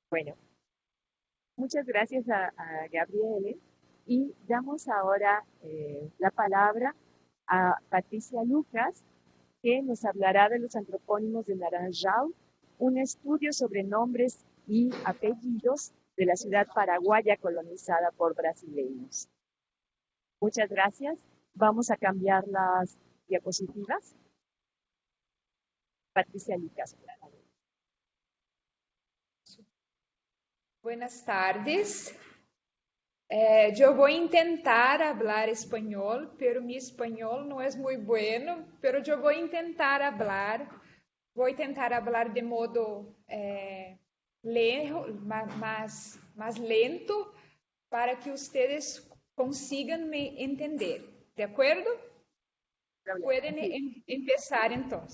Bueno, muchas gracias a Gabriele y damos ahora la palabra a Patricia Lucas, que nos hablará de los antropónimos de Naranjal, un estudio sobre nombres y apellidos de la ciudad paraguaya colonizada por brasileños. Muchas gracias. Vamos a cambiar las diapositivas. Patricia Lucas. Buenas tardes. Eu vou tentar falar espanhol, pero mi espanhol não é muito bueno, pero eu vou tentar falar. Vou tentar falar de modo mais lento para que vocês consigam me entender. De acordo? Podem começar então.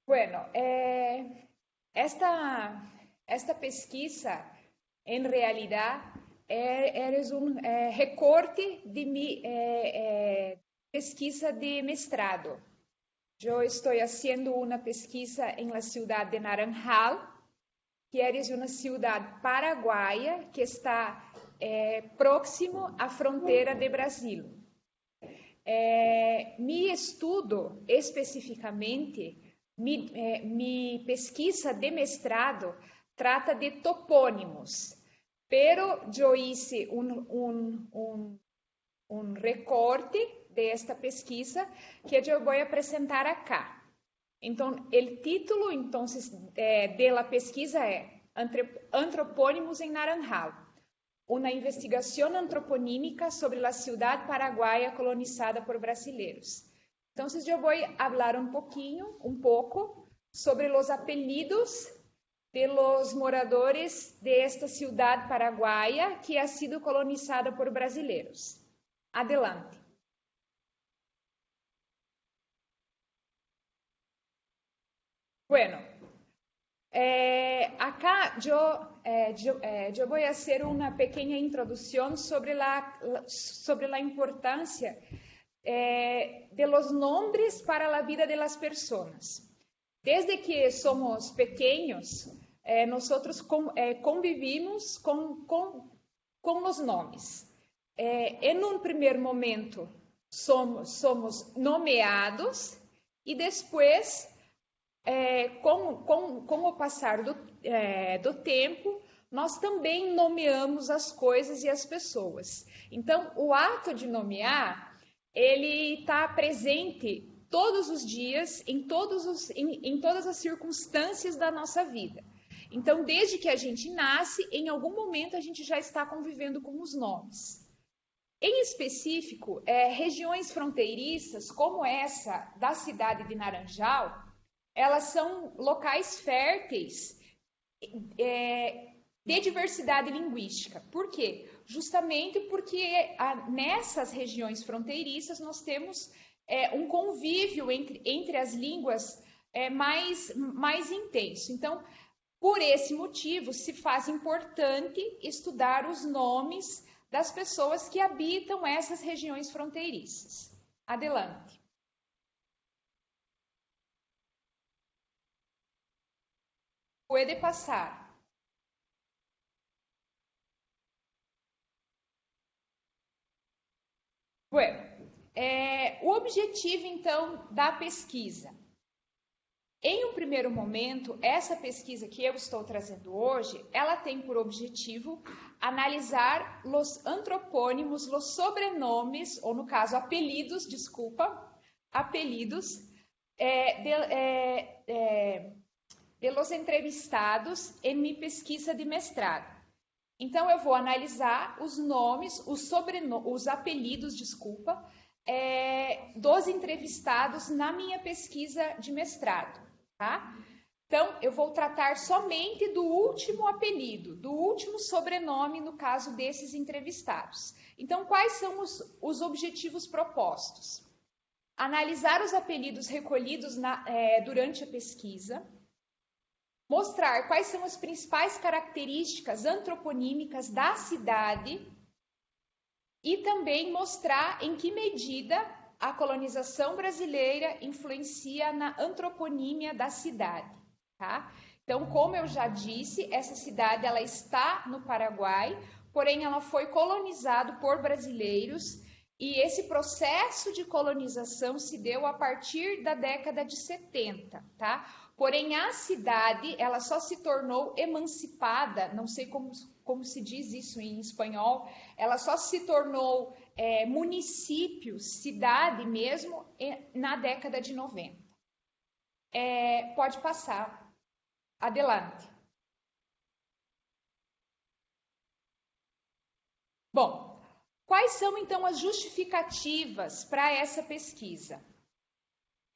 Bueno, esta pesquisa, em realidade, é um recorte de minha pesquisa de mestrado. Eu estou fazendo uma pesquisa em la cidade de Naranjal, que é uma cidade paraguaia que está próximo à fronteira de Brasil. Mi estudo especificamente, mi pesquisa de mestrado trata de topônimos, pero eu hice um recorte desta pesquisa que eu vou apresentar acá. Então, o título da pesquisa é Antropônimos em Naranjal, uma investigação antroponímica sobre a cidade paraguaia colonizada por brasileiros. Então, eu vou falar um pouco sobre os apelidos de los moradores de esta cidade paraguaia que ha sido colonizada por brasileiros. Adelante. Bueno, acá eu vou fazer uma pequena introdução sobre a importância de los nombres para a vida de las personas. Desde que somos pequenos, nós convivimos com os nomes. Em um primeiro momento, somos nomeados e depois, com o passar do tempo, nós também nomeamos as coisas e as pessoas. Então, o ato de nomear, ele está presente todos os dias, em todas as circunstâncias da nossa vida. Então, desde que a gente nasce, em algum momento a gente já está convivendo com os nomes. Em específico, regiões fronteiriças, como essa da cidade de Naranjal, elas são locais férteis de diversidade linguística. Por quê? Justamente porque nessas regiões fronteiriças nós temos um convívio entre as línguas mais intenso. Então, por esse motivo, se faz importante estudar os nomes das pessoas que habitam essas regiões fronteiriças. Adelante. Pode passar. Bueno, o objetivo, então, da pesquisa. Em um primeiro momento, essa pesquisa que eu estou trazendo hoje, ela tem por objetivo analisar os antropônimos, os sobrenomes, ou no caso, apelidos de los entrevistados em minha pesquisa de mestrado. Então, eu vou analisar os nomes, os apelidos, dos entrevistados na minha pesquisa de mestrado, tá? Então, eu vou tratar somente do último apelido, do último sobrenome, no caso desses entrevistados. Então, quais são os objetivos propostos? Analisar os apelidos recolhidos durante a pesquisa, mostrar quais são as principais características antroponímicas da cidade e também mostrar em que medida a colonização brasileira influencia na antroponímia da cidade, tá? Então, como eu já disse, essa cidade ela está no Paraguai, porém ela foi colonizada por brasileiros e esse processo de colonização se deu a partir da década de 70, tá? Porém, a cidade, ela só se tornou emancipada, não sei como se diz isso em espanhol, ela só se tornou município, cidade mesmo, na década de 90. Pode passar. Adelante. Bom, quais são então as justificativas para essa pesquisa?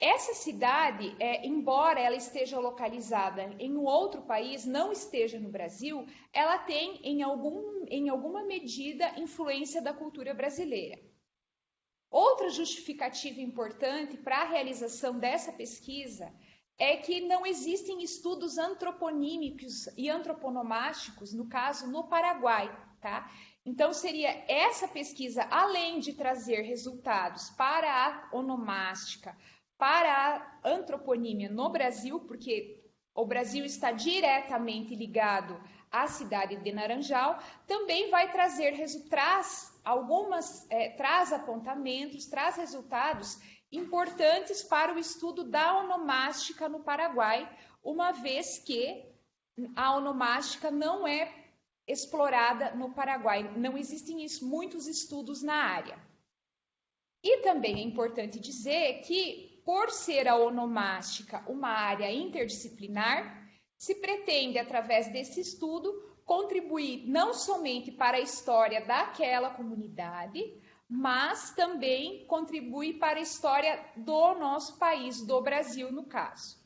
Essa cidade, embora ela esteja localizada em um outro país, não esteja no Brasil, ela tem em alguma medida influência da cultura brasileira. Outra justificativa importante para a realização dessa pesquisa é que não existem estudos antroponímicos e antroponomásticos, no caso, no Paraguai, tá? Então, seria essa pesquisa, além de trazer resultados para a onomástica, para a antroponímia no Brasil, porque o Brasil está diretamente ligado à cidade de Naranjal, também vai trazer traz apontamentos, traz resultados importantes para o estudo da onomástica no Paraguai, uma vez que a onomástica não é explorada no Paraguai, não existem muitos estudos na área. E também é importante dizer que, por ser a onomástica uma área interdisciplinar, se pretende, através desse estudo, contribuir não somente para a história daquela comunidade, mas também contribuir para a história do nosso país, do Brasil, no caso.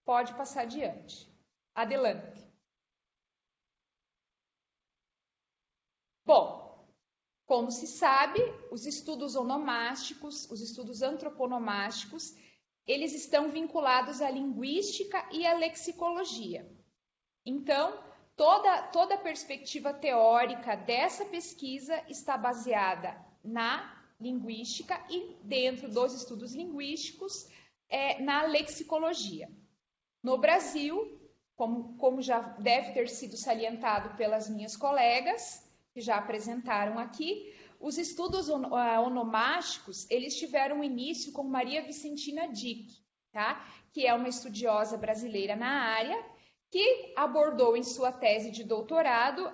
Pode passar adiante. Adelante. Bom, como se sabe, os estudos onomásticos, os estudos antroponomásticos, eles estão vinculados à linguística e à lexicologia. Então, toda a perspectiva teórica dessa pesquisa está baseada na linguística e, dentro dos estudos linguísticos, na lexicologia. No Brasil, como já deve ter sido salientado pelas minhas colegas, que já apresentaram aqui, os estudos onomásticos, eles tiveram início com Maria Vicentina Dick, tá? Que é uma estudiosa brasileira na área, que abordou em sua tese de doutorado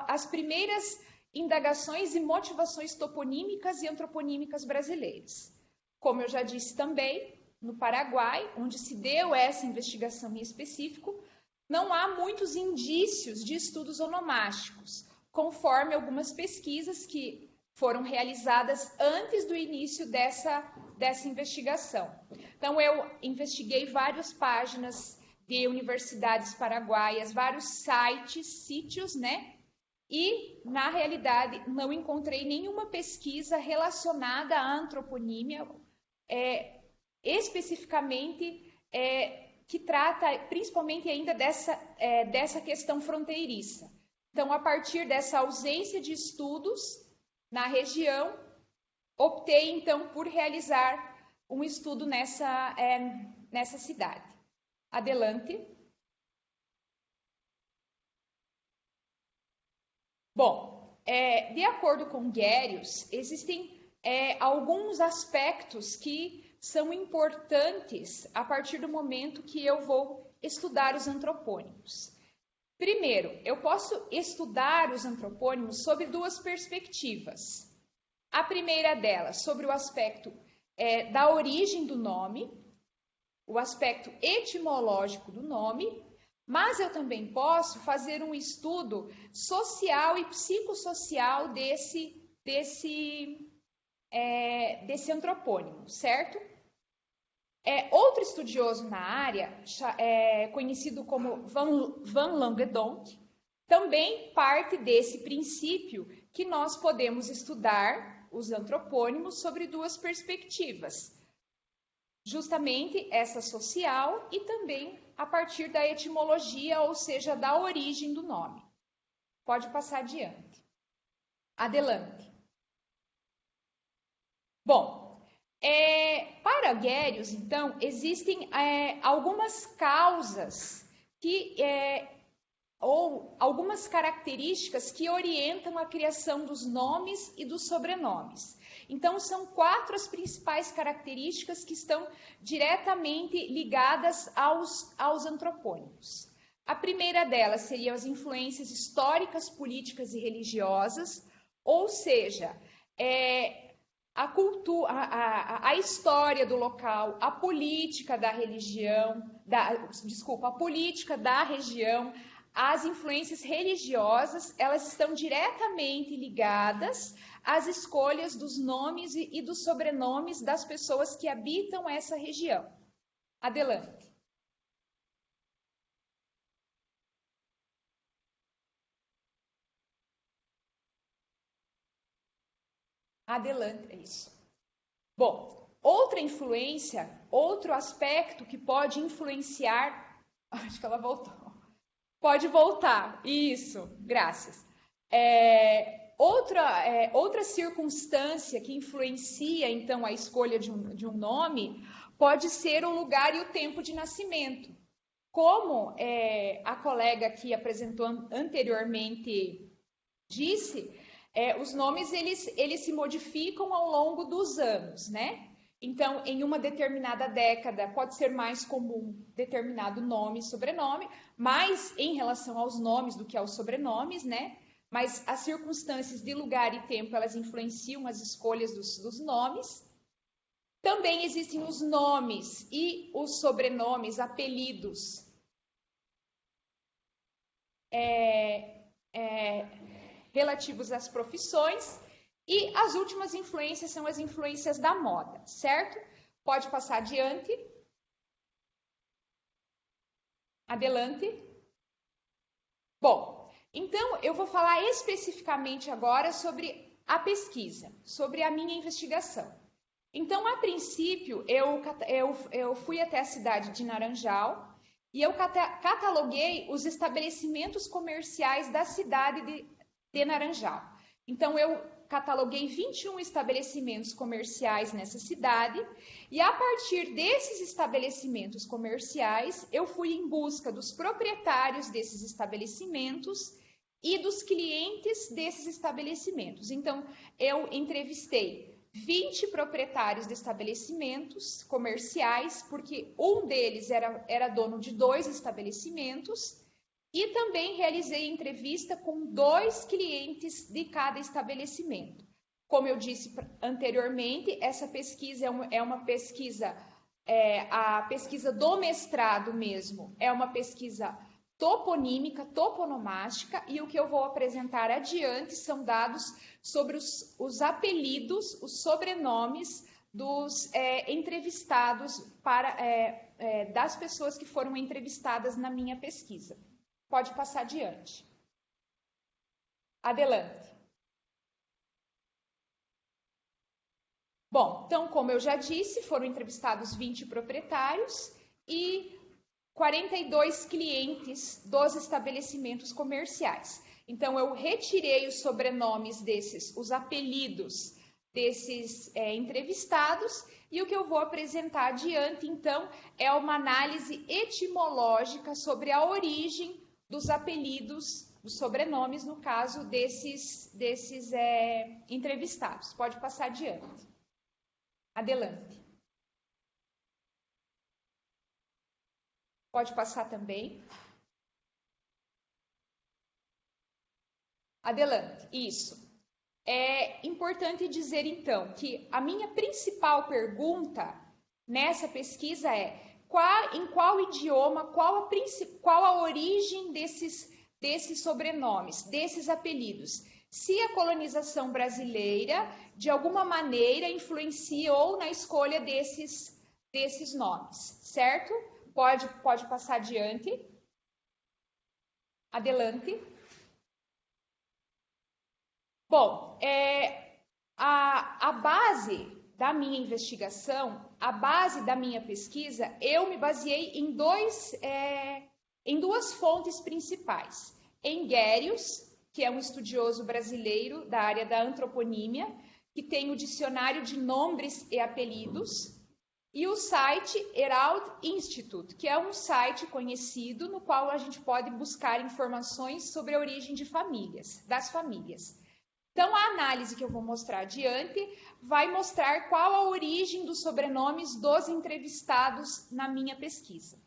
as primeiras indagações e motivações toponímicas e antroponímicas brasileiras. Como eu já disse também, no Paraguai, onde se deu essa investigação em específico, não há muitos indícios de estudos onomásticos, conforme algumas pesquisas que foram realizadas antes do início dessa investigação. Então, eu investiguei várias páginas de universidades paraguaias, vários sítios, né? E, na realidade, não encontrei nenhuma pesquisa relacionada à antroponímia, especificamente, que trata principalmente ainda dessa questão fronteiriça. Então, a partir dessa ausência de estudos na região, optei, então, por realizar um estudo nessa cidade. Adelante. Bom, de acordo com Guérius, existem alguns aspectos que são importantes a partir do momento que eu vou estudar os antropônimos. Primeiro, eu posso estudar os antropônimos sob duas perspectivas. A primeira delas, sobre o aspecto da origem do nome, o aspecto etimológico do nome, mas eu também posso fazer um estudo social e psicossocial desse antropônimo, certo? Outro estudioso na área, conhecido como Van Langedonck, também parte desse princípio que nós podemos estudar os antropônimos sobre duas perspectivas, justamente essa social e também a partir da etimologia, ou seja, da origem do nome. Pode passar adiante. Adelante. Bom, para Guérius, então, existem algumas causas ou algumas características que orientam a criação dos nomes e dos sobrenomes. Então, são 4 as principais características que estão diretamente ligadas aos antropônimos. A primeira delas seriam as influências históricas, políticas e religiosas, ou seja, a cultura, a história do local, a política da religião, a política da região, as influências religiosas, elas estão diretamente ligadas às escolhas dos nomes e dos sobrenomes das pessoas que habitam essa região. Adelante. Adelante, é isso. Bom, outra influência, outro aspecto que pode influenciar... Acho que ela voltou. Pode voltar. Isso, graças. Outra circunstância que influencia, então, a escolha de um nome pode ser o lugar e o tempo de nascimento. Como a colega que apresentou anteriormente disse, os nomes eles se modificam ao longo dos anos, né? Então, em uma determinada década, pode ser mais comum determinado nome e sobrenome, mais em relação aos nomes do que aos sobrenomes, né? Mas as circunstâncias de lugar e tempo, elas influenciam as escolhas dos nomes. Também existem os nomes e os sobrenomes, apelidos, relativos às profissões. E as últimas influências são as influências da moda, certo? Pode passar adiante. Adelante. Bom, então eu vou falar especificamente agora sobre a pesquisa, sobre a minha investigação. Então, a princípio, eu fui até a cidade de Naranjal e eu cataloguei os estabelecimentos comerciais da cidade de Naranjal. Então, eu cataloguei 21 estabelecimentos comerciais nessa cidade e a partir desses estabelecimentos comerciais, eu fui em busca dos proprietários desses estabelecimentos e dos clientes desses estabelecimentos. Então, eu entrevistei 20 proprietários de estabelecimentos comerciais, porque um deles era dono de 2 estabelecimentos, e também realizei entrevista com 2 clientes de cada estabelecimento. Como eu disse anteriormente, essa pesquisa é uma pesquisa, a pesquisa do mestrado mesmo, é uma pesquisa toponímica, toponomástica, e o que eu vou apresentar adiante são dados sobre os apelidos, os sobrenomes dos entrevistados, das pessoas que foram entrevistadas na minha pesquisa. Pode passar adiante. Adelante. Bom, então, como eu já disse, foram entrevistados 20 proprietários e 42 clientes dos estabelecimentos comerciais. Então, eu retirei os sobrenomes os apelidos desses entrevistados, e o que eu vou apresentar adiante, então, é uma análise etimológica sobre a origem dos apelidos, dos sobrenomes, no caso desses entrevistados. Pode passar adiante. Adelante. Pode passar também. Adelante. Isso. É importante dizer, então, que a minha principal pergunta nessa pesquisa é em qual idioma, qual a origem desses sobrenomes, desses apelidos. Se a colonização brasileira, de alguma maneira, influenciou na escolha desses nomes, certo? Pode passar adiante. Adelante. Bom, a base da minha investigação, a base da minha pesquisa, eu me baseei em duas fontes principais. Em Guérius, que é um estudioso brasileiro da área da antroponímia, que tem o dicionário de nomes e apelidos, e o site Herald Institute, que é um site conhecido no qual a gente pode buscar informações sobre a origem de famílias, das famílias. Então, a análise que eu vou mostrar adiante vai mostrar qual a origem dos sobrenomes dos entrevistados na minha pesquisa.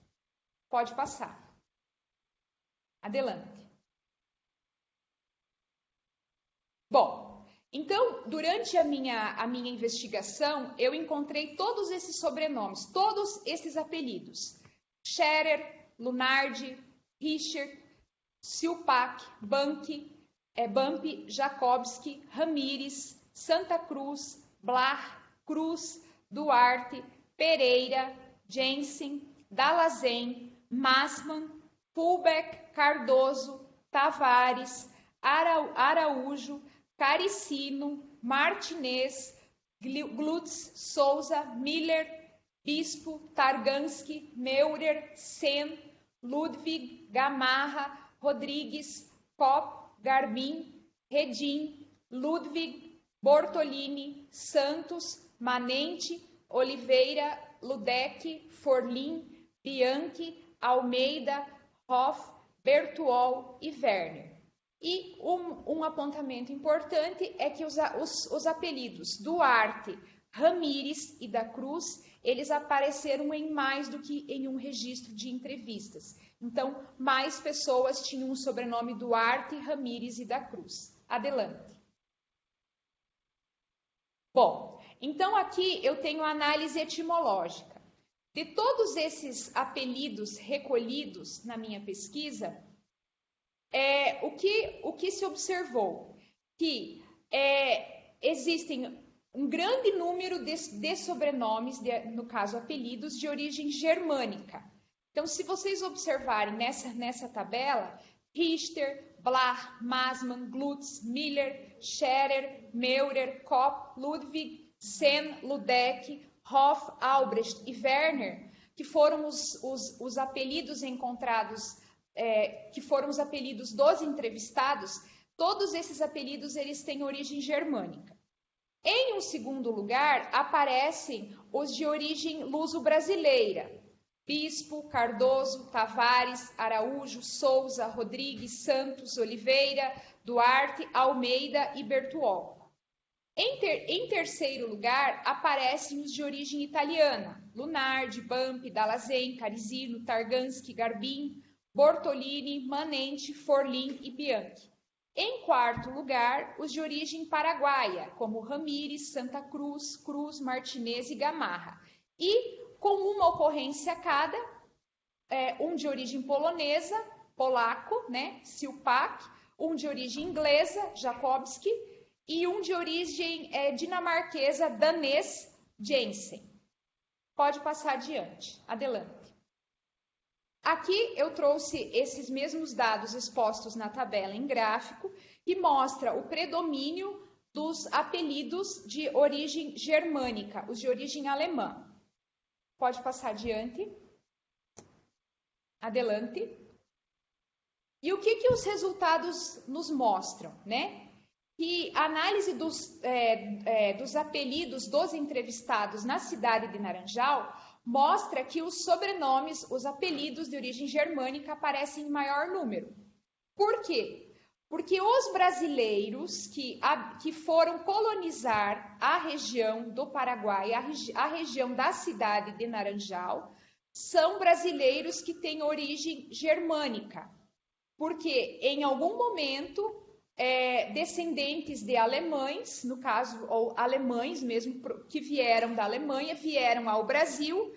Pode passar. Adelante. Bom, então, durante a minha investigação, eu encontrei todos esses sobrenomes, todos esses apelidos. Scherer, Lunardi, Richer, Silpak, Bumpy, Jakobski, Ramírez, Santa Cruz, Blar, Cruz, Duarte, Pereira, Jensen, Dallazen, Massman, Fulbeck, Cardoso, Tavares, Araújo, Caricino, Martinez, Glutz, Souza, Miller, Bispo, Targansky, Meurer, Sen, Ludwig, Gamarra, Rodrigues, Kopp, Garbin, Redim, Ludwig, Bortolini, Santos, Manente, Oliveira, Ludeck, Forlin, Bianchi, Almeida, Hoff, Bertuol e Werner. E um apontamento importante é que os apelidos Duarte, Ramírez e da Cruz, eles apareceram em mais do que em um registro de entrevistas. Então, mais pessoas tinham o sobrenome Duarte, Ramírez e da Cruz. Adelante. Bom, então aqui eu tenho a análise etimológica. De todos esses apelidos recolhidos na minha pesquisa, o que se observou? Que existem um grande número de sobrenomes, no caso apelidos, de origem germânica. Então, se vocês observarem nessa tabela, Richter, Blar, Massman, Glutz, Miller, Scherer, Meurer, Kopp, Ludwig, Sen, Ludeck, Hoff, Albrecht e Werner, que foram os apelidos encontrados, que foram os apelidos dos entrevistados, todos esses apelidos eles têm origem germânica. Em um segundo lugar, aparecem os de origem luso-brasileira, Bispo, Cardoso, Tavares, Araújo, Souza, Rodrigues, Santos, Oliveira, Duarte, Almeida e Bertuol. Em terceiro lugar, aparecem os de origem italiana, Lunardi, Bumpy, Dallazen, Caricino, Targansky, Garbin, Bortolini, Manente, Forlin e Bianchi. Em quarto lugar, os de origem paraguaia, como Ramírez, Santa Cruz, Cruz, Martinez e Gamarra. E com uma ocorrência cada, um de origem polonesa, polaco, né, Silpak, um de origem inglesa, Jakobski, e um de origem dinamarquesa, danês, Jensen. Pode passar adiante. Adelante. Aqui eu trouxe esses mesmos dados expostos na tabela em gráfico e mostra o predomínio dos apelidos de origem germânica, os de origem alemã. Pode passar adiante. Adelante. E o que os resultados nos mostram, né? Que a análise dos apelidos dos entrevistados na cidade de Naranjal mostra que os sobrenomes, os apelidos de origem germânica aparecem em maior número. Por quê? Porque os brasileiros que foram colonizar a região do Paraguai, a região da cidade de Naranjal, são brasileiros que têm origem germânica. Porque em algum momento, descendentes de alemães, no caso, ou alemães mesmo, que vieram da Alemanha, vieram ao Brasil,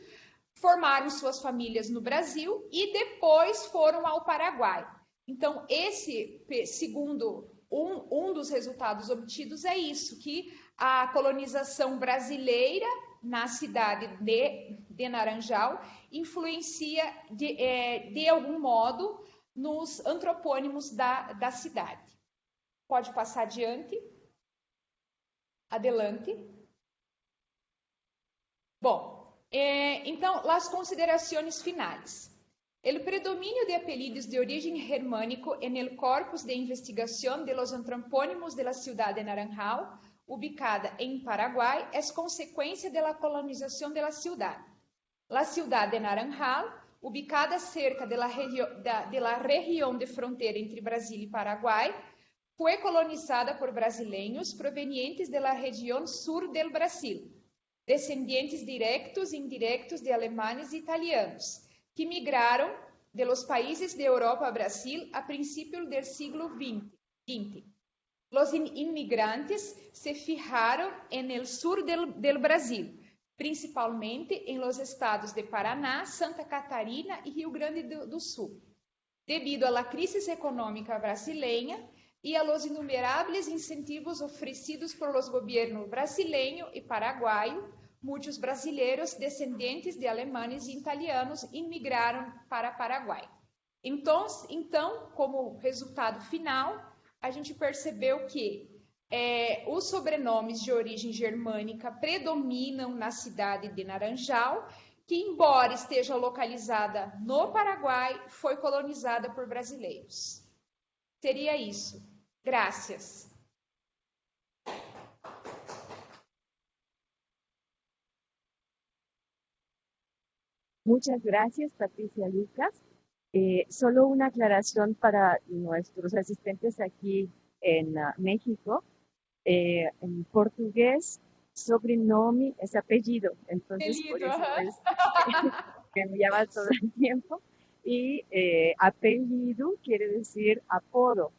formaram suas famílias no Brasil e depois foram ao Paraguai. Então, segundo um dos resultados obtidos é isso, que a colonização brasileira na cidade de Naranjal influencia de algum modo nos antropônimos da cidade. Pode passar adiante. Adelante. Bom, então, as considerações finais. El predominio de apellidos de origen germánico en el corpus de investigación de los antropónimos de la ciudad de Naranjal ubicada en Paraguay, es consecuencia de la colonización de la ciudad. La ciudad de Naranjal, ubicada cerca de la región de frontera entre Brasil y Paraguay, fue colonizada por brasileños provenientes de la región sur del Brasil, descendientes directos e indirectos de alemanes e italianos, que migraron de los países de Europa a Brasil a principios del siglo XX. Los inmigrantes se fijaron en el sur del Brasil, principalmente en los estados de Paraná, Santa Catarina y Rio Grande do Sul. Debido a la crisis económica brasileña y a los innumerables incentivos ofrecidos por los gobiernos brasileño y paraguayo, muitos brasileiros descendentes de alemães e italianos imigraram para Paraguai. Então, como resultado final, a gente percebeu que os sobrenomes de origem germânica predominam na cidade de Naranjal, que, embora esteja localizada no Paraguai, foi colonizada por brasileiros. Seria isso. Gracias. Muchas gracias, Patricia Lucas. Solo una aclaración para nuestros asistentes aquí en México. En portugués, sobrenome es apellido, entonces por eso es que me llama todo el tiempo. Y apellido quiere decir apodo,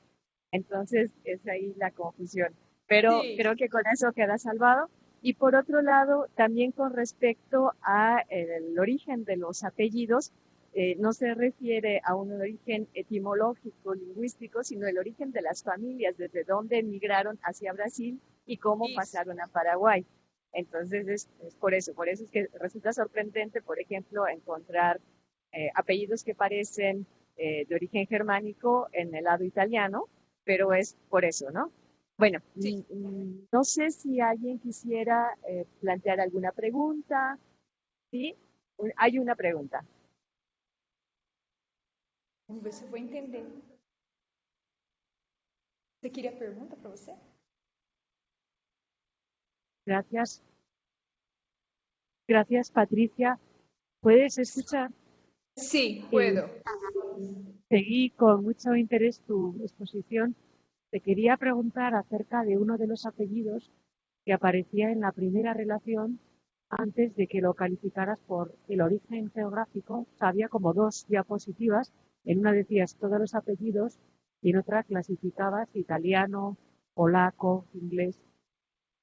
entonces es ahí la confusión. Pero Sí. creo que con eso queda salvado. Y por otro lado, también con respecto a el origen de los apellidos, no se refiere a un origen etimológico, lingüístico, sino el origen de las familias, desde dónde emigraron hacia Brasil y cómo pasaron a Paraguay. Entonces es por eso es que resulta sorprendente, por ejemplo, encontrar apellidos que parecen de origen germánico en el lado italiano, pero es por eso, ¿no? Bueno, Sí. no sé si alguien quisiera plantear alguna pregunta. Sí, hay una pregunta. Vamos ver se eu vou entender. Você queria pergunta para você? Gracias. Gracias, Patricia. ¿Puedes escuchar? Sí, puedo. Seguí con mucho interés tu exposición. Te quería preguntar acerca de uno de los apellidos que aparecía en la primera relación antes de que lo calificaras por el origen geográfico. Había como dos diapositivas. En una decías todos los apellidos y en otra clasificabas italiano, polaco, inglés.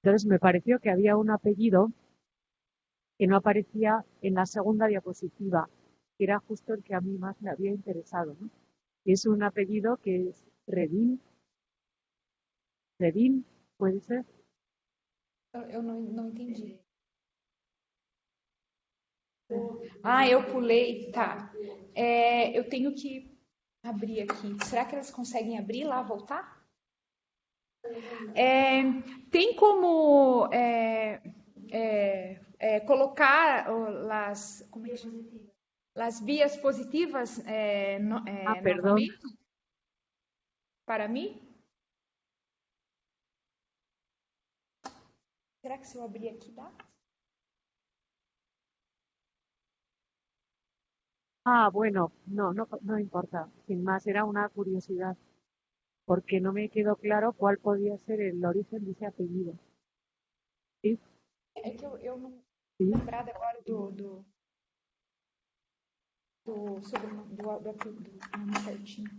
Entonces me pareció que había un apellido que no aparecía en la segunda diapositiva, que era justo el que a mí más me había interesado, ¿no? Y es un apellido que es Redín. Redín, ¿puede ser? Eu não entendi. Ah, eu pulei. Tá. Eu tenho que abrir aqui. Será que elas conseguem abrir lá, voltar? Tem como colocar como é que chama? Las vías positivas Perdón. novamente? Para mim? Será que se eu abrir aqui dá? Bueno, no importa. Sin más, era una curiosidad, porque no me quedó claro cuál podía ser el origen de ese apellido. ¿Sí? É que eu não Sí. lembrada agora do sobrenome, do nome certinho.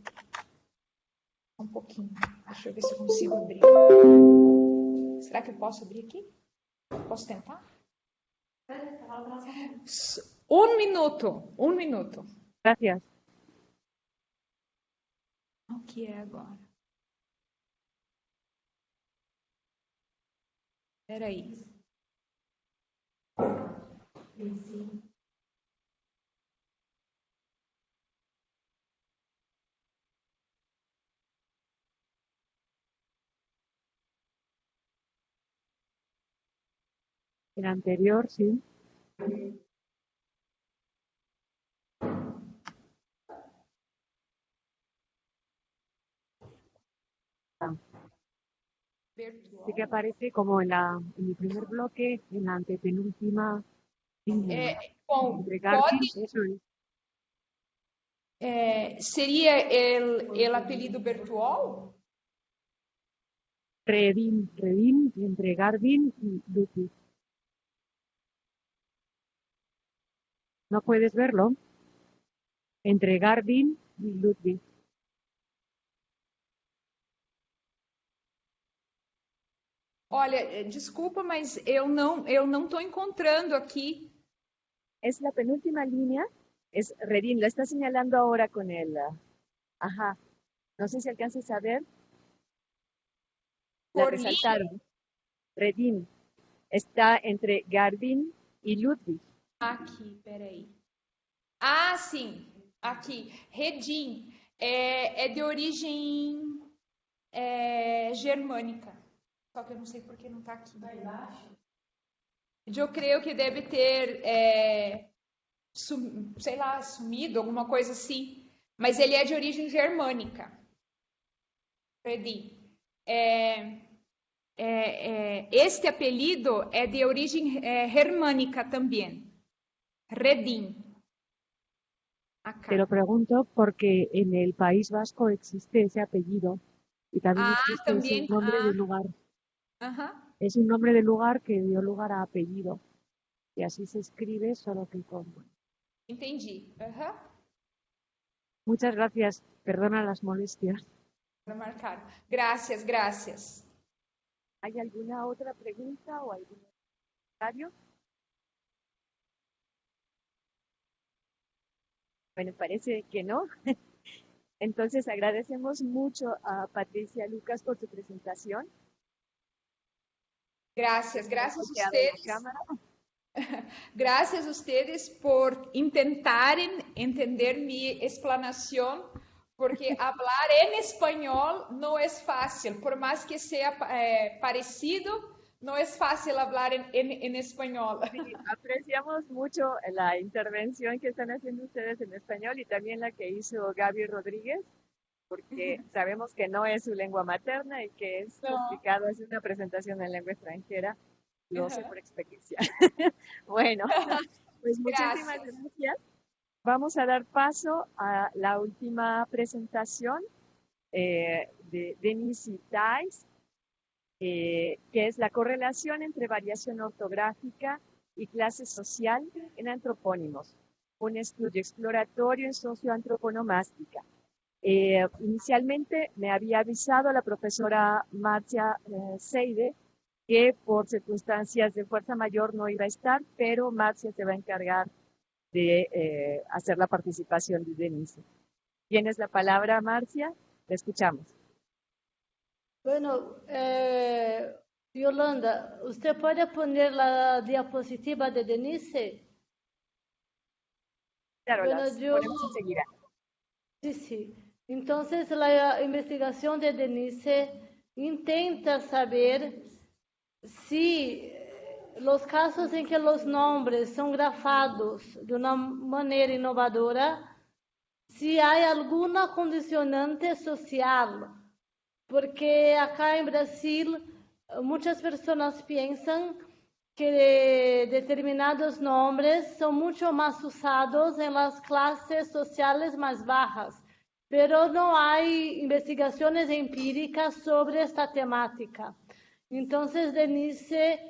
Um pouquinho. Deixa eu ver se eu consigo abrir. Será que eu posso abrir aqui? Posso tentar? Um minuto. Gracias. O que é agora? Espera aí. El anterior, sí. Sí que aparece como en el primer bloque, en la antepenúltima línea. Bom, Entre pode, Garvin, eso es. seria el apelido Bertuol? Redín, entre Garvin y Ludwig. ¿No puedes verlo? Entre Garvin y Ludwig. Olha, desculpa, mas eu não estou encontrando aqui. Es la penúltima línea, es Redín, lo está señalando ahora con el, ajá, no sé si alcanzas a ver, la Por resaltaron. Redín está entre Garvin y Ludwig. aqui, peraí. Ah, sim, aqui. Redim é de origem germânica. Só que eu não sei por que não está aqui. Eu creio que deve ter, sei lá, sumido, alguma coisa assim. Mas ele é de origem germânica. Redim. Este apelido é de origem germânica também. Redim. Acá. Te lo pregunto porque en el País Vasco existe ese apellido y también existe también. ese nombre de lugar. Ajá. Es un nombre de lugar que dio lugar a apellido y así se escribe, solo que con... Entendi. Aham. Muchas gracias. Perdona las molestias. Para marcar. Gracias, gracias. ¿Hay alguna otra pregunta o algún comentario? Bueno, parece que no. Entonces agradecemos mucho a Patricia Lucas por su presentación. Gracias, gracias a Bloqueada la ustedes. cámara. Gracias a ustedes por intentarem entender minha explanação, porque falar em espanhol não é fácil, por mais que seja parecido, no es fácil hablar en español. Sí, apreciamos mucho la intervención que están haciendo ustedes en español y también la que hizo Gaby Rodríguez, porque sabemos que no es su lengua materna y que es complicado hacer una presentación en lengua extranjera. Lo sé por experiencia. Bueno, pues muchísimas gracias. Vamos a dar paso a la última presentación de Denise Thijs, que es la correlación entre variación ortográfica y clase social en antropónimos, un estudio exploratorio en socioantroponomástica. Inicialmente me había avisado la profesora Marcia Seide que por circunstancias de fuerza mayor no iba a estar, pero Marcia se va a encargar de hacer la participación de Denise. ¿Tienes la palabra, Marcia? Te escuchamos. Bueno, Yolanda, ¿usted puede poner la diapositiva de Denise? Claro, Bueno, las ponemos enseguida. Sí, sí. Entonces, la investigación de Denise intenta saber si los casos en que los nombres son grafados de una manera innovadora, si hay alguna condicionante social. Porque acá en Brasil muchas personas piensan que determinados nombres son mucho más usados en las clases sociales más bajas, pero no hay investigaciones empíricas sobre esta temática. Entonces Denise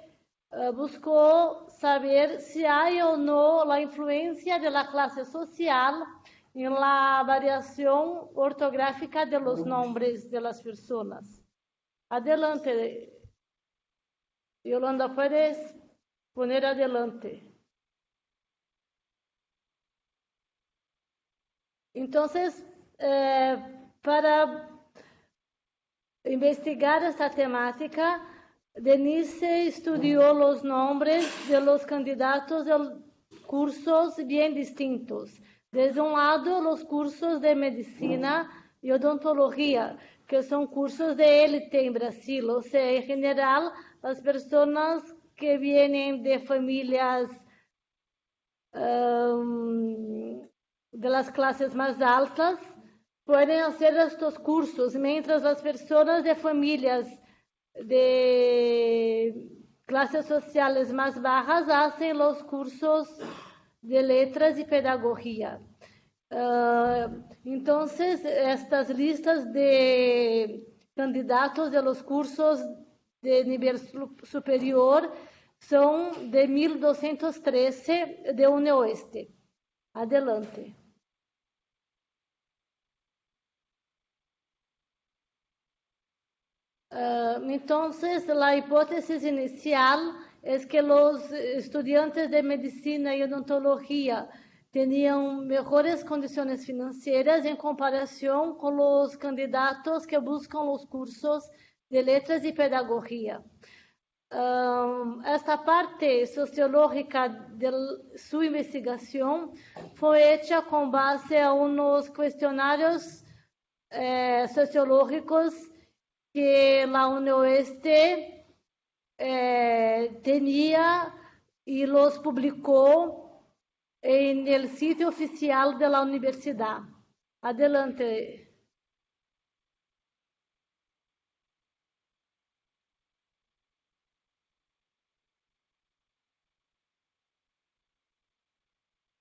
buscó saber si hay o no la influencia de la clase social en la variación ortográfica de los nombres de las personas. Adelante, Yolanda, puedes poner adelante. Entonces, para investigar esta temática, Denise estudió los nombres de los candidatos de cursos bien distintos. Desde un lado, los cursos de medicina y odontología, que son cursos de élite en Brasil. O sea, en general, las personas que vienen de familias de las clases más altas pueden hacer estos cursos, mientras las personas de familias de clases sociales más bajas hacen los cursos de letras y pedagogía. Entonces, estas listas de candidatos de los cursos de nivel superior son de 1213 de UniOeste. Adelante. Entonces, la hipótesis inicial es que los estudiantes de medicina y odontología tenían mejores condiciones financieras en comparación con los candidatos que buscan los cursos de letras y pedagogía. Esta parte sociológica de su investigación fue hecha con base a unos cuestionarios sociológicos que la UniOeste tenía y los publicó en el sitio oficial de la universidad. Adelante.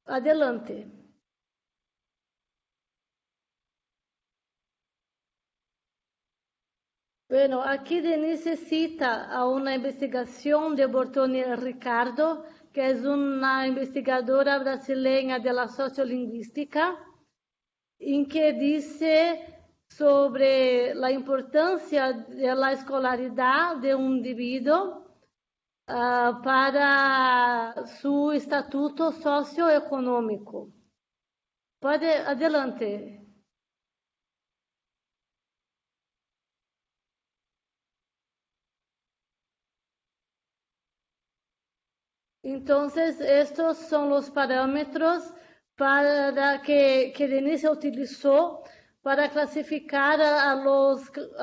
Adelante. Bueno, aquí Denise cita a una investigación de Bortoni Ricardo, que es una investigadora brasileña de la sociolingüística, en que dice sobre la importancia de la escolaridad de un individuo para su estatuto socioeconómico. Adelante. Entonces, estos son los parámetros para que Denise utilizó para clasificar a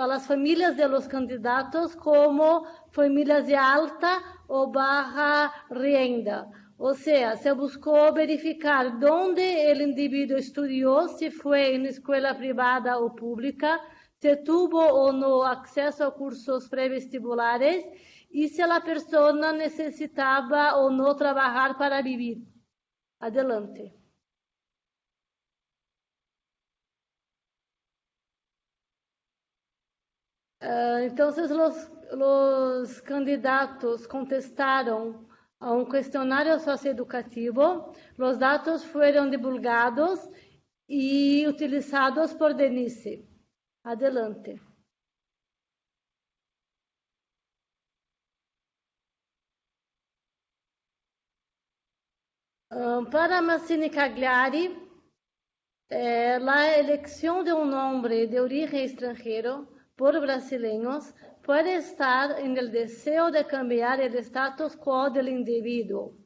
las familias de los candidatos como familias de alta o baja renda. O sea, se buscó verificar dónde el individuo estudió, si fue en escuela privada o pública, si tuvo o no acceso a cursos prevestibulares y si la persona necesitaba o no trabajar para vivir. Adelante. Entonces, los candidatos contestaron a un cuestionario socioeducativo. Los datos fueron divulgados y utilizados por Denise. Adelante. Para Massini Cagliari, la elección de un nombre de origen extranjero por brasileños puede estar en el deseo de cambiar el status quo del individuo.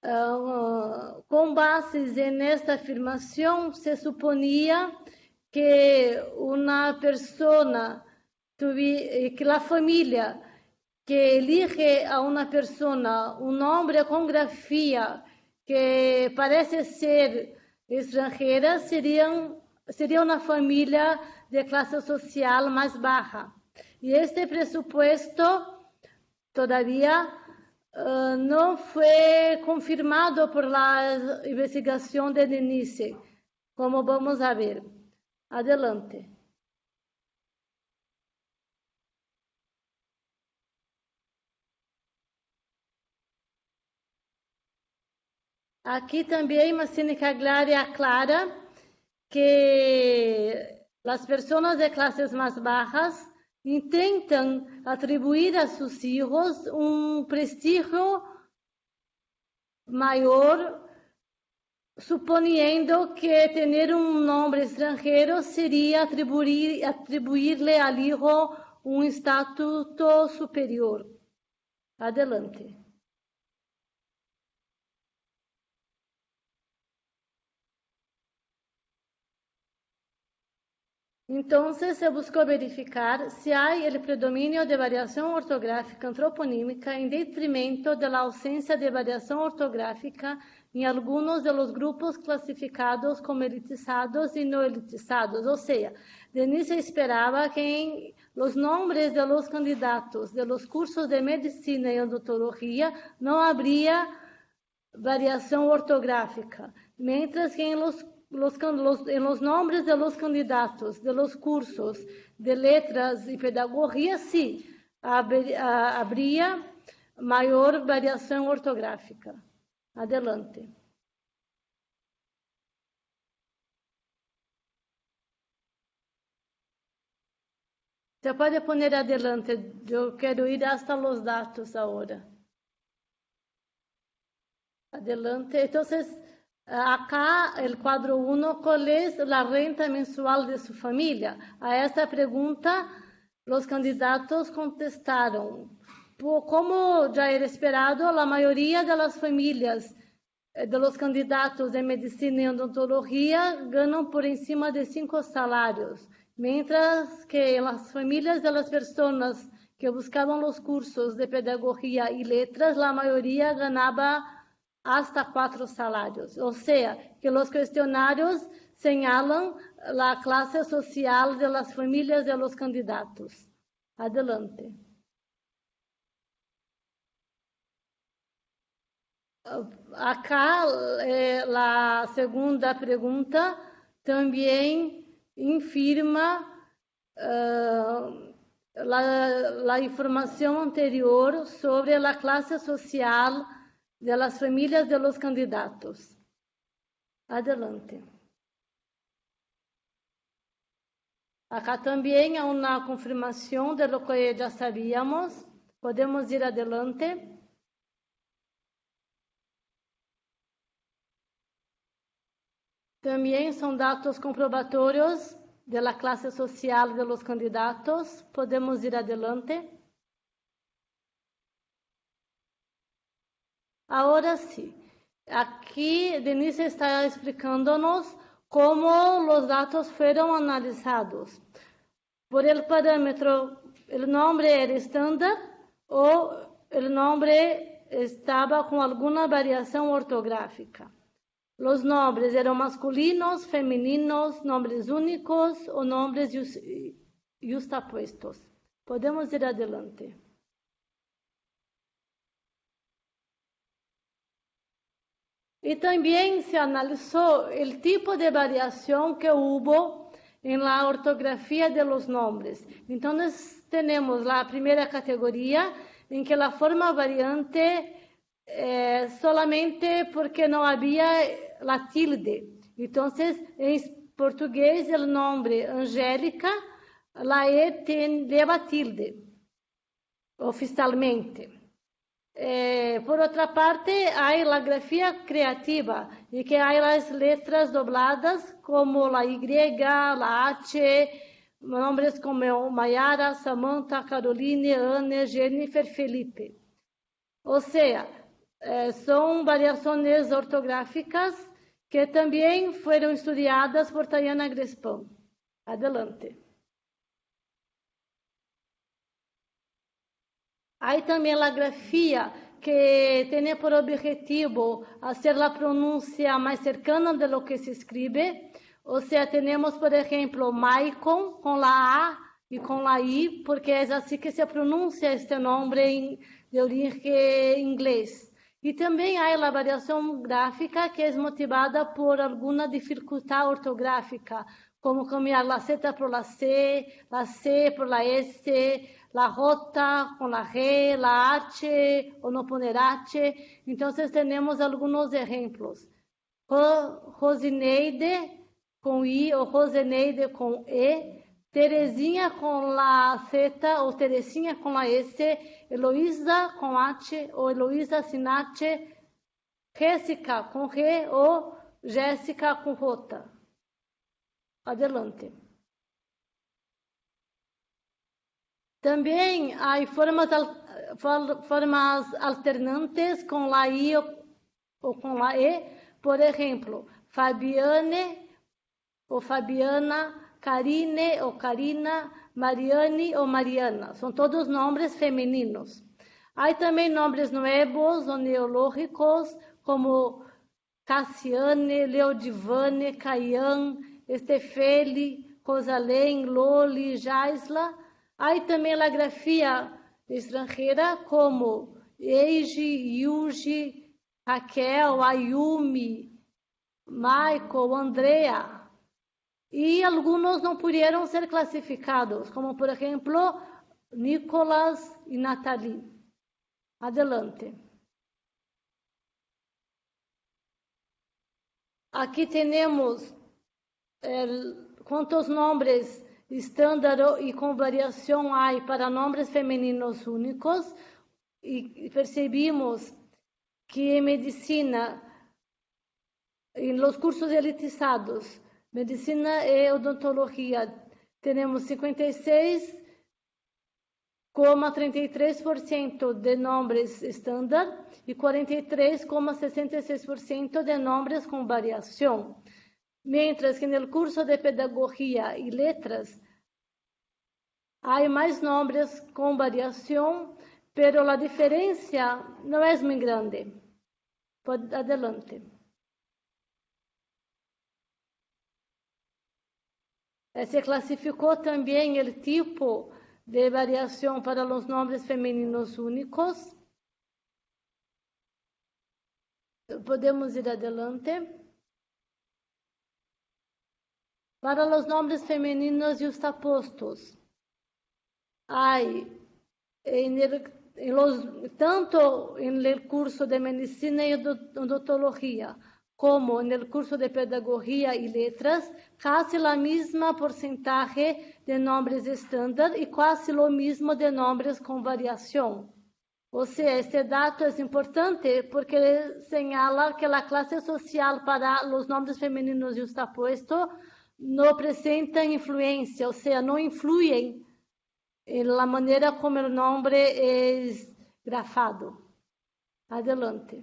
Con bases en esta afirmación, se suponía que una persona, que la familia que elige a una persona, un nombre con grafía que parece ser extranjera, sería una familia de clase social más baja. Y este presupuesto todavía no fue confirmado por la investigación de Denise, como vamos a ver. Adelante. Aquí también Massini Cagliari aclara que las personas de clases más bajas intentan atribuir a sus hijos un prestigio mayor, suponiendo que tener un nombre extranjero sería atribuirle al hijo un estatuto superior. Adelante. Entonces, se buscó verificar si hay el predominio de variación ortográfica antroponímica en detrimento de la ausencia de variación ortográfica em algunos de los grupos clasificados como elitizados y no elitizados. O sea, Denise esperaba que en los nombres de los candidatos de los cursos de medicina y odontología no habría variación ortográfica, mientras que en los nombres de los candidatos de los cursos de letras y pedagogía sí habría mayor variación ortográfica. Adelante. Se puede poner adelante, yo quiero ir hasta los datos ahora. Adelante. Entonces, acá el cuadro 1, ¿cuál es la renta mensual de su familia? A esta pregunta, los candidatos contestaron. Como ya era esperado, la mayoría de las familias de los candidatos de medicina y odontología ganan por encima de 5 salarios, mientras que las familias de las personas que buscaban los cursos de pedagogía y letras, la mayoría ganaba hasta 4 salarios. O sea, que los cuestionarios señalan la clase social de las familias de los candidatos. Adelante. Acá, la segunda pregunta también infirma la información anterior sobre la clase social de las familias de los candidatos. Adelante. Acá también hay una confirmación de lo que ya sabíamos. Podemos ir adelante. También son datos comprobatorios de la clase social de los candidatos. Podemos ir adelante. Ahora sí, aquí Denise está explicándonos cómo los datos fueron analizados. Por el parámetro, el nombre era estándar o el nombre estaba con alguna variación ortográfica. Los nombres eran masculinos, femeninos, nombres únicos o nombres justapuestos. Podemos ir adelante. Y también se analizó el tipo de variación que hubo en la ortografía de los nombres. Entonces tenemos la primera categoría en que la forma variante solamente porque no había la tilde. Entonces, en portugués, el nombre Angélica, la E lleva tilde, oficialmente. Por otra parte, hay la grafía creativa, y que hay las letras dobladas, como la Y, la H, nombres como Mayara, Samantha, Caroline, Ana, Jennifer, Felipe. O sea, son variaciones ortográficas que también fueron estudiadas por Tayana Grespão. Adelante. Hay también la grafía que tiene por objetivo hacer la pronuncia más cercana de lo que se escribe. O sea, tenemos, por ejemplo, Maicon con la A y con la I, porque es así que se pronuncia este nombre de origen inglés. Y también hay la variación gráfica que es motivada por alguna dificultad ortográfica, como cambiar la Z por la C por la S, la J con la G, la H o no poner H. Entonces tenemos algunos ejemplos. Rosineide con I o Roseneide con E, Terezinha con la Z o Terezinha con la S, Heloísa con H o Heloísa sin H, Jéssica con G o Jéssica con J. Adelante. También hay formas alternantes con la I o con la E. Por ejemplo, Fabiane o Fabiana, Karine o Karina, Mariane o Mariana. Son todos nombres femeninos. Hay también nombres nuevos o neológicos como Cassiane, Leodivane, Caian, Estefeli, Rosalém, Loli, Jaisla. Há também a grafia estrangeira como Eiji, Yuji, Raquel, Ayumi, Michael, Andrea. E alguns não puderam ser classificados, como por exemplo, Nicolas e Nathalie. Adelante. Aqui temos quantos nomes estándar e com variação há para nomes femininos únicos. E percebimos que em medicina, em los cursos elitizados, medicina e odontologia, temos 56,33% de nomes estándar e 43,66% de nomes com variação. Mientras que no curso de pedagogia e letras, há mais nomes com variação, pero a diferença não é muito grande. Adelante. Se classificou também o tipo de variação para os nomes femininos únicos. Podemos ir adelante. Para os nomes femininos justapostos, há tanto no curso de medicina e odontologia, como no curso de pedagogia e letras, quase a mesma porcentagem de nomes estándar e quase o mesmo de nomes com variação. Ou seja, este dado é importante porque señala que a classe social para os nomes femininos justapostos não apresenta influência, ou seja, não influem na maneira como o nome é grafado. Adelante.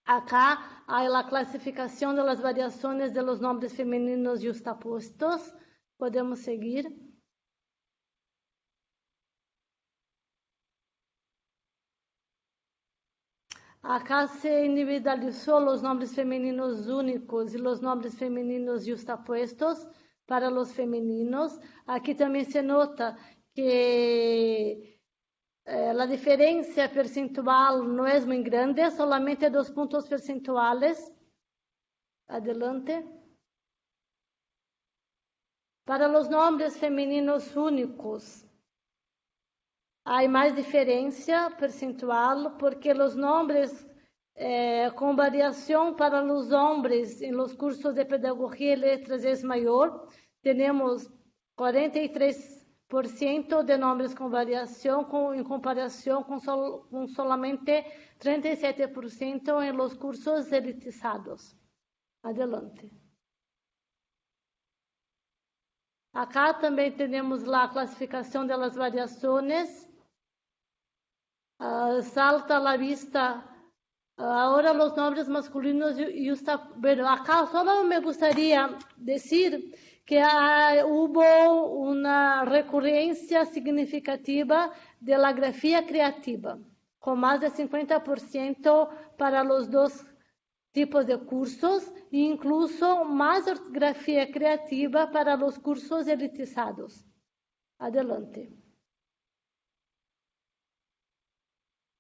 Acá há a classificação das variações de los nomes femininos justapostos. Podemos seguir. Acá se individualizou os nomes femininos únicos e os nomes femininos justapostos para os femininos. Aqui também se nota que a diferença percentual não é muito grande, solamente 2 pontos percentuales. Adelante. Para os nomes femininos únicos, há mais diferença percentual, porque os nomes com variação para os homens em los cursos de pedagogia e letras é maior. Temos 43% de nomes com variação em comparação com solamente 37% em los cursos elitizados. Adelante. Acá também temos a classificação das variações. Salta a la vista agora os nomes masculinos bueno, acá solo me gustaría decir que hubo una recurrencia significativa de la grafía creativa, con más de 50% para los dos tipos de cursos, e incluso más grafía creativa para los cursos elitizados. Adelante.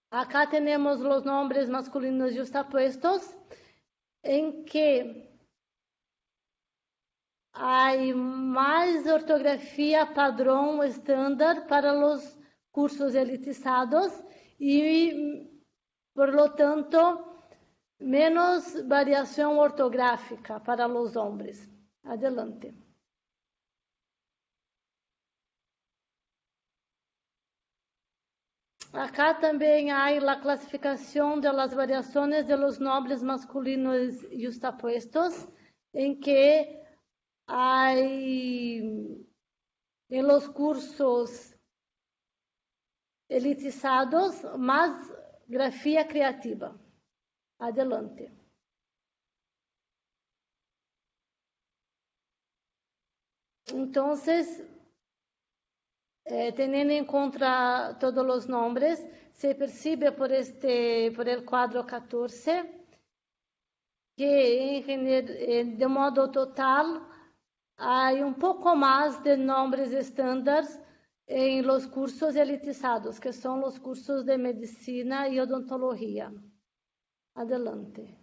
Acá temos os nomes masculinos justapuestos, em que há mais ortografia padrão estándar para os cursos elitizados e, por lo tanto, menos variação ortográfica para os homens. Adelante. Acá também há a classificação das variações de los nomes masculinos justapuestos, em que há em los cursos elitizados mais grafia criativa. Adelante. Então, teniendo en cuenta todos los nombres, se percibe por el cuadro 14 que de modo total hay un poco más de nombres estándar en los cursos elitizados, que son los cursos de medicina y odontología. Adelante.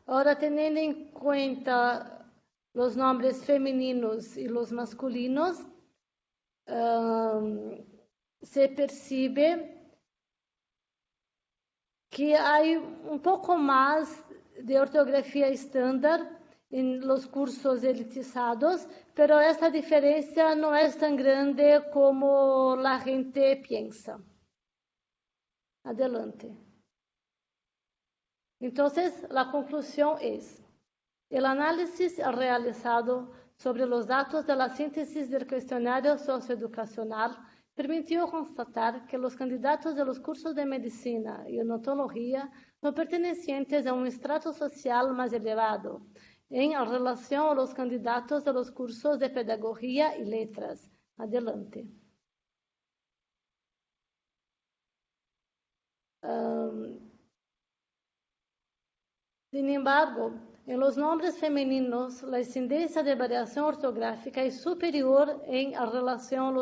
Ahora, teniendo en cuenta los nombres femeninos y los masculinos, se percibe que hay un poco más de ortografía estándar en los cursos elitizados, pero esta diferencia no es tan grande como la gente piensa. Adelante. Entonces, la conclusión es: el análisis realizado sobre los datos de la síntesis del cuestionario socioeducacional permitió constatar que los candidatos de los cursos de medicina y odontología no pertenecientes a un estrato social más elevado en relación a los candidatos de los cursos de pedagogía y letras. Adelante. Sin embargo, en los nombres femeninos, la incidencia de variación ortográfica es superior en relación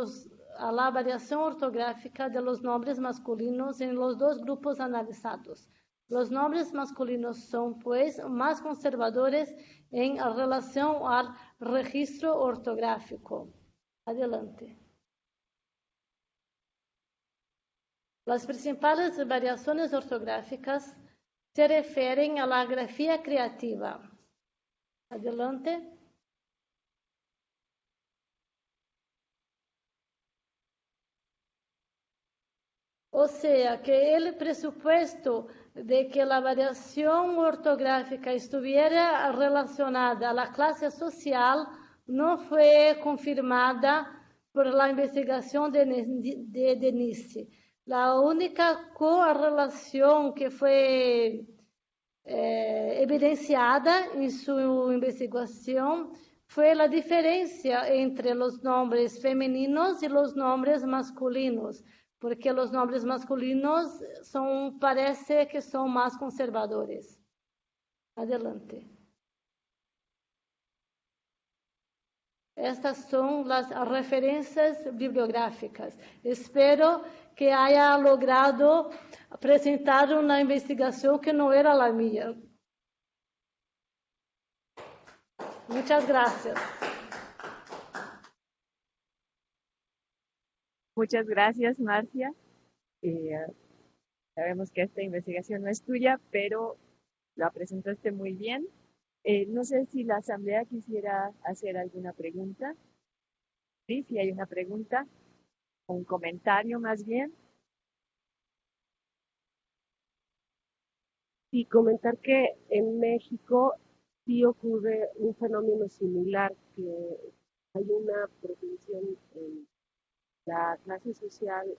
a la variación ortográfica de los nombres masculinos en los dos grupos analizados. Los nombres masculinos son, pues, más conservadores en relación al registro ortográfico. Adelante. Las principales variaciones ortográficas se refieren a la grafía creativa. Adelante. O sea, que el presupuesto de que la variación ortográfica estuviera relacionada a la clase social no fue confirmada por la investigación de Denise. La única correlación que fue evidenciada en su investigación fue la diferencia entre los nombres femeninos y los nombres masculinos, porque los nombres masculinos parece que son más conservadores. Adelante. Estas son las referencias bibliográficas. Espero que haya logrado presentar una investigación que no era la mía. Muchas gracias. Muchas gracias, Marcia. Sabemos que esta investigación no es tuya, pero la presentaste muy bien. No sé si la asamblea quisiera hacer alguna pregunta. Sí, si hay una pregunta, un comentario más bien. Y comentar que en México sí ocurre un fenómeno similar, que hay una propensión en la clase social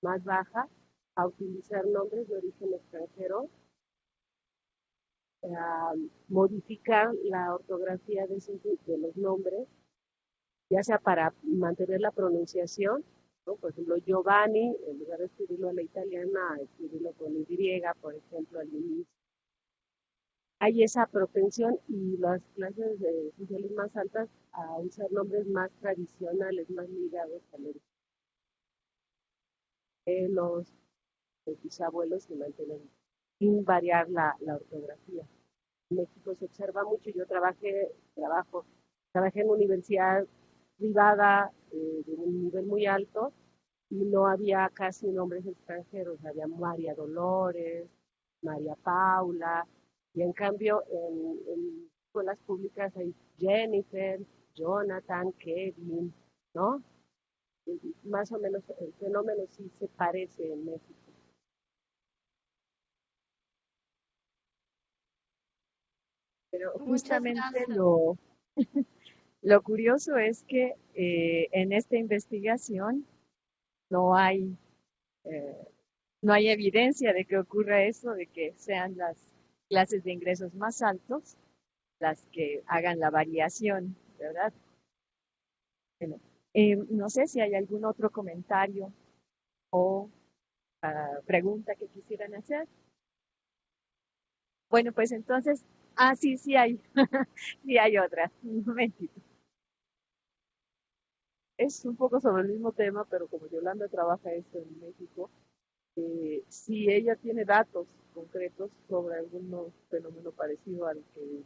más baja a utilizar nombres de origen extranjero, a modificar la ortografía de los nombres, ya sea para mantener la pronunciación, ¿no? Por ejemplo, Giovanni, en lugar de escribirlo a la italiana, escribirlo con Y, por ejemplo, al inicio. Hay esa propensión, y las clases sociales más altas a usar nombres más tradicionales, más ligados al origen. Los bisabuelos se mantienen sin variar la ortografía. En México se observa mucho. Yo trabajé en universidad privada de un nivel muy alto y no había casi nombres extranjeros. Había María Dolores, María Paula, y en cambio en escuelas públicas hay Jennifer, Jonathan, Kevin, ¿no? Más o menos el fenómeno sí se parece en México. Pero justamente lo curioso es que en esta investigación no hay evidencia de que ocurra eso, de que sean las clases de ingresos más altos las que hagan la variación, ¿verdad? Bueno, no sé si hay algún otro comentario o pregunta que quisieran hacer. Bueno, pues entonces, sí, sí hay, sí hay otra. Un momentito. Es un poco sobre el mismo tema, pero como Yolanda trabaja esto en México, si ella tiene datos concretos sobre algún fenómeno parecido al que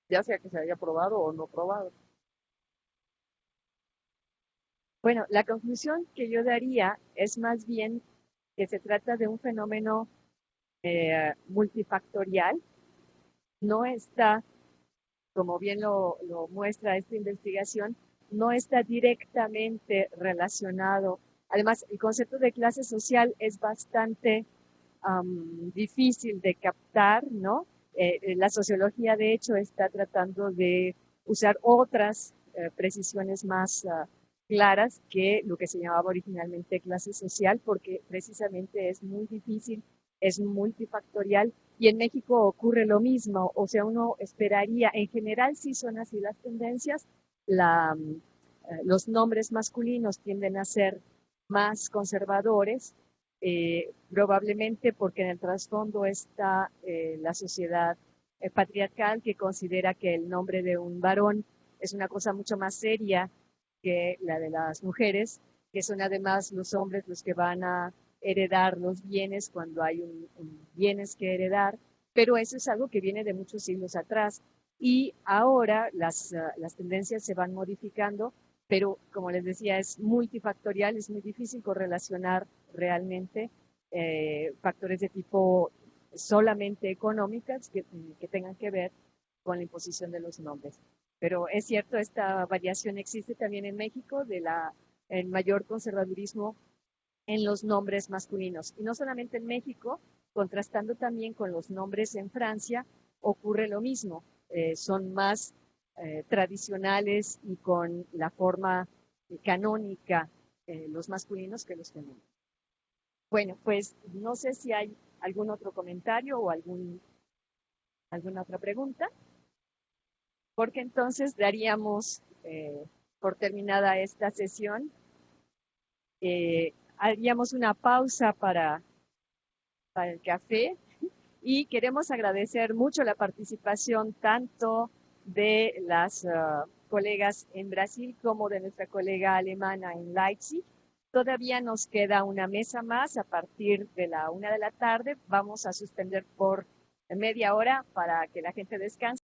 ya sea que se haya probado o no probado. Bueno, la conclusión que yo daría es más bien que se trata de un fenómeno multifactorial. No está, como bien lo muestra esta investigación, no está directamente relacionado. Además, el concepto de clase social es bastante difícil de captar, ¿no? La sociología, de hecho, está tratando de usar otras precisiones más claras que lo que se llamaba originalmente clase social, porque precisamente es muy difícil, es multifactorial, y en México ocurre lo mismo, o sea, uno esperaría, en general sí son así las tendencias, los nombres masculinos tienden a ser más conservadores, probablemente porque en el trasfondo está la sociedad patriarcal que considera que el nombre de un varón es una cosa mucho más seria que la de las mujeres, que son además los hombres los que van a heredar los bienes cuando hay bienes que heredar, pero eso es algo que viene de muchos siglos atrás. Y ahora las tendencias se van modificando, pero como les decía, es multifactorial, es muy difícil correlacionar realmente factores de tipo solamente económicas que tengan que ver con la imposición de los nombres. Pero es cierto, esta variación existe también en México de el mayor conservadurismo en los nombres masculinos. Y no solamente en México, contrastando también con los nombres en Francia, ocurre lo mismo. Son más tradicionales y con la forma canónica los masculinos que los femeninos. Bueno, pues no sé si hay algún otro comentario o alguna otra pregunta, porque entonces daríamos por terminada esta sesión. Haríamos una pausa para el café y queremos agradecer mucho la participación tanto de las colegas en Brasil como de nuestra colega alemana en Leipzig. Todavía nos queda una mesa más a partir de la 1 de la tarde. Vamos a suspender por media hora para que la gente descanse.